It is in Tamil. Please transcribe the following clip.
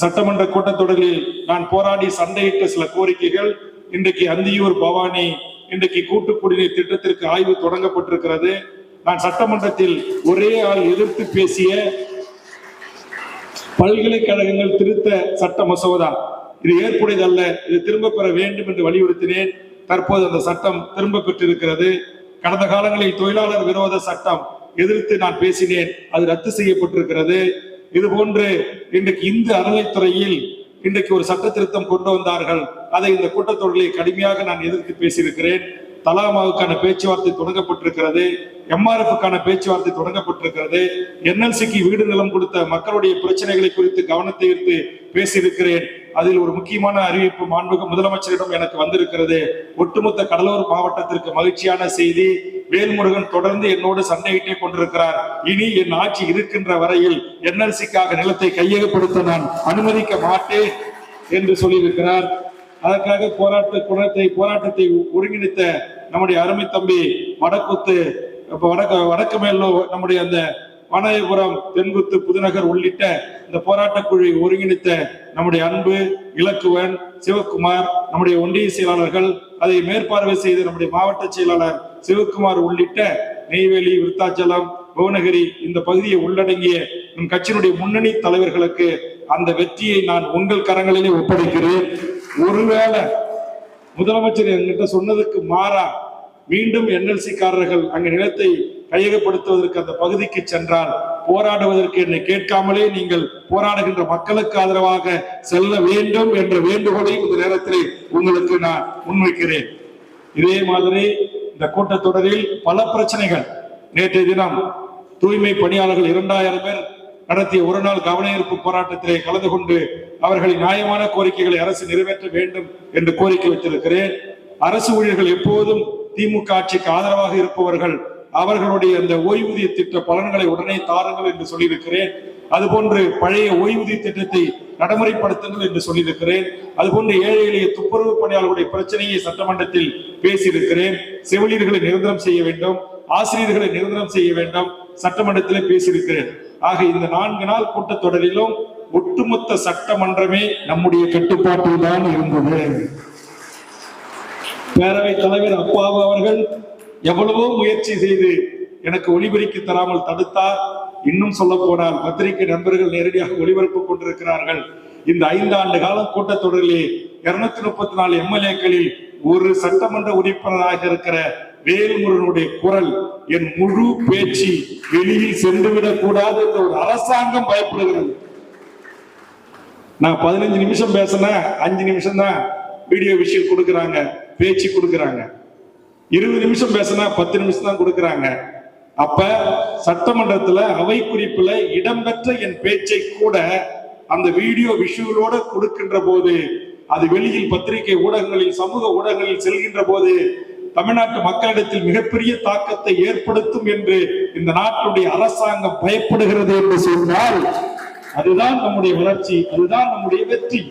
சட்டமன்ற கூட்டத்தொடரில் நான் போராடி சண்டையிட்ட சில கோரிக்கைகள் இன்றைக்கு அந்தியூர் பவானி இன்றைக்கு கூட்டு குடிநீர் திட்டத்திற்கு ஆய்வு தொடங்கப்பட்டிருக்கிறது. நான் சட்டமன்றத்தில் ஒரே ஆள் எதிர்த்து பேசிய பல்கலைக்கழகங்கள் திருத்த சட்ட மசோதா இது ஏற்புடையதல்ல, இது திரும்ப பெற வேண்டும் என்று வலியுறுத்தினேன். தற்போது அந்த சட்டம் திரும்ப பெற்றிருக்கிறது. கடந்த காலங்களில் தொழிலாளர் விரோத சட்டம் எதிர்த்து நான் பேசினேன், அது ரத்து செய்யப்பட்டிருக்கிறது. இது போன்று இன்றைக்கு இந்து அறநிலைத்துறையில் இன்றைக்கு ஒரு சட்ட திருத்தம் கொண்டு வந்தார்கள், அதை இந்த கூட்டத்தொடரில் கடுமையாக நான் எதிர்த்து பேசியிருக்கிறேன். தலாமாவுக்கான பேச்சுவார்த்தை தொடங்கப்பட்டிருக்கிறது, எம்ஆர்எஃப்கான பேச்சுவார்த்தை தொடங்கப்பட்டிருக்கிறது, என்எல்சிக்கு வீடு நிலம் கொடுத்த மக்களுடைய பிரச்சனைகளை குறித்து கவனத்தை ஈர்த்து பேசியிருக்கிறேன். அதில் ஒரு முக்கியமான அறிவிப்பு மாண்புமிகு முதலமைச்சரிடம் எனக்கு வந்திருக்கிறது. ஒட்டுமொத்த கடலூர் மாவட்டத்திற்கு மகிழ்ச்சியான செய்தி, வேல்முருகன் தொடர்ந்து என்னோடு சண்டையிட்டே கொண்டிருக்கிறார். இனி என் ஆட்சி இருக்கின்ற வரையில் என்எல்சிக்காக நிலத்தை கையகப்படுத்த நான் அனுமதிக்க மாட்டேன் என்று சொல்லியிருக்கிறார். அதற்காக போராட்டத்தை ஒருங்கிணைத்த நம்முடைய அருமை தம்பி வடக்குத்து வடக்கு மேலோ நம்முடைய அந்த வானயபுரம் தென்குத்து புதுநகர் உள்ளிட்ட இந்த போராட்ட குழுவை ஒருங்கிணைத்த நம்முடைய அன்பு இலக்குவன் சிவக்குமார், நம்முடைய ஒன்றிய செயலாளர்கள், அதை மேற்பார்வை செய்த நம்முடைய மாவட்ட செயலாளர் சிவக்குமார் உள்ளிட்ட நெய்வேலி, விருத்தாச்சலம், புவனகிரி இந்த பகுதியை உள்ளடங்கிய நம் கட்சியினுடைய முன்னணி தலைவர்களுக்கு அந்த வெற்றியை நான் உங்கள் கரங்களிலே ஒப்படைக்கிறேன். ஒருவேளை முதலமைச்சர் என்கிட்ட சொன்னதுக்கு மாறா மீண்டும் என்எல்சி காரர்கள் அங்க நிலத்தை கையகப்படுத்துவதற்கு அந்த பகுதிக்கு சென்றால் போராடுவதற்கு என்னை கேட்காமலே நீங்கள் போராடுகின்ற மக்களுக்கு ஆதரவாக செல்ல வேண்டும் என்ற வேண்டுகோளை இந்த நேரத்தில் உங்களுக்கு நான் முன்வைக்கிறேன். இதே மாதிரி இந்த கூட்டத்தொடரில் பல பிரச்சனைகள், நேற்றைய தினம் தூய்மை பணியாளர்கள் 2000 பேர் நடத்திய ஒரு நாள் கவன ஈர்ப்பு போராட்டத்திலே கலந்து கொண்டு அவர்களின் நியாயமான கோரிக்கைகளை அரசு நிறைவேற்ற வேண்டும் என்று கோரிக்கை வைத்திருக்கிறேன். அரசு ஊழியர்கள் எப்போதும் திமுக ஆட்சிக்கு ஆதரவாக இருப்பவர்கள், அவர்களுடைய அந்த ஓய்வூதிய திட்ட பலன்களை உடனே தாருங்கள் என்று சொல்லியிருக்கிறேன். அதுபோன்று பழைய ஓய்வூதிய திட்டத்தை நடைமுறைப்படுத்துங்கள் என்று சொல்லியிருக்கிறேன். அதுபோன்று ஏழை எளிய துப்புரவு பணியாளர்களுடைய பிரச்சனையை சட்டமன்றத்தில் பேசியிருக்கிறேன். செவிலியர்களை நிரந்தரம் செய்ய வேண்டும், ஆசிரியர்களை நிரந்தரம் செய்ய வேண்டும், சட்டமன்றத்திலே பேசியிருக்கிறேன். ஆக இந்த 4 நாள் கூட்டத்தொடரிலும் ஒட்டுமொத்த சட்டமன்றமே நம்முடைய கட்டுப்பாட்டில் தான் இருந்தது. பேரவைத் தலைவர் அப்பாவு அவர்கள் எவ்வளவோ முயற்சி செய்து எனக்கு ஒளிபரிக்க தராமல் தடுத்தார். இன்னும் சொல்ல போனால் பத்திரிகை நண்பர்கள் நேரடியாக ஒளிபரப்பு கொண்டிருக்கிறார்கள். இந்த 5 ஆண்டு காலம் கூட்டத்தொடரிலே 234 எம்எல்ஏக்களில் ஒரு சட்டமன்ற உறுப்பினராக இருக்கிற வேல்முருகனுடைய குரல், என் முழு பேச்சு வெளியில் சென்றுவிடக் கூடாது என்ற ஒரு அரசாங்கம் பயப்படுகிறது. நான் 15 நிமிஷம் பேசினா 5 நிமிஷம் தான் வீடியோ விஷயம் கொடுக்குறாங்க, பேச்சு கொடுக்குறாங்க. 20 நிமிஷம் பேசினா 10 நிமிஷம் தான் கொடுக்குறாங்க. அப்ப சட்டமன்றத்துல அவை குறிப்புல இடம்பெற்ற என் பேச்சை கூட அந்த வீடியோ விஷுவலோட கொடுக்கின்ற போது, அது வெளியில் பத்திரிகை ஊடகங்களில் சமூக ஊடகங்களில் செல்கின்ற போது தமிழ்நாட்டு மக்களிடத்தில் மிகப்பெரிய தாக்கத்தை ஏற்படுத்தும் என்று இந்த நாட்டுடைய அரசாங்கம் பயப்படுகிறது என்று சொன்னால் அதுதான் நம்முடைய வளர்ச்சி, அதுதான் நம்முடைய வெற்றி.